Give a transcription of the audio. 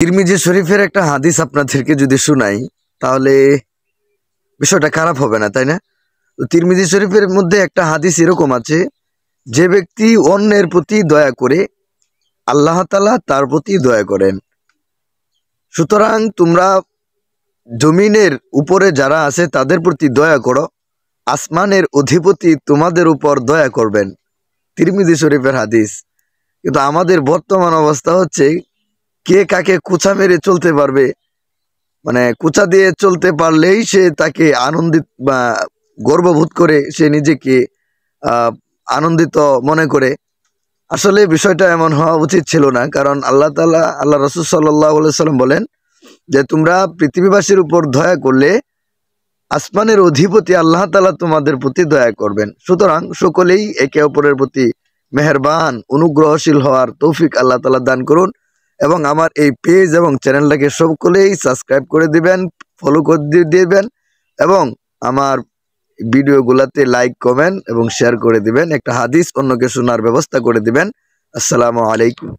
তিরমিজি শরীফের একটা হাদিস আপনাদেরকে যদি শোনাই তাহলে বিষয়টা খারাপ হবে না, তাই না? তো তিরমিজি শরীফের মধ্যে একটা হাদিস এরকম আছে, যে ব্যক্তি অন্যের প্রতি দয়া করে আল্লাহ তাআলা তার প্রতি দয়া করেন। সুতরাং তোমরা জমিনের উপরে যারা আছে তাদের প্রতি দয়া করো, আসমানের অধিপতি তোমাদের উপর দয়া করবেন। তিরমিজি শরীফের হাদিস। কিন্তু আমাদের বর্তমান অবস্থা হচ্ছে, কে কাকে কুচা মেরে চলতে পারবে, মানে কুচা দিয়ে চলতে পারলেই সে তাকে আনন্দিত বা গর্ববোধ করে, সে নিজেকে আনন্দিত মনে করে। আসলে বিষয়টা এমন হওয়া উচিত ছিল না, কারণ আল্লাহ তাআলা, আল্লাহ রাসূল সাল্লাল্লাহু আলাইহি সাল্লাম বলেন যে তোমরা পৃথিবীবাসীর উপর দয়া করলে আসমানের অধিপতি আল্লাহ তাআলা তোমাদের প্রতি দয়া করবেন। সুতরাং সকলেই একে অপরের প্রতি মেহেরবান, অনুগ্রহশীল হওয়ার তৌফিক আল্লাহ তাআলা দান করুন। এবং আমার এই পেজ এবং চ্যানেলটাকে সকলেই সাবস্ক্রাইব করে দিবেন, ফলো করে দিবেন এবং আমার ভিডিওগুলোতে লাইক, কমেন্ট এবং শেয়ার করে দিবেন। একটা হাদিস অন্যকে শোনার ব্যবস্থা করে দিবেন। আসসালামু আলাইকুম।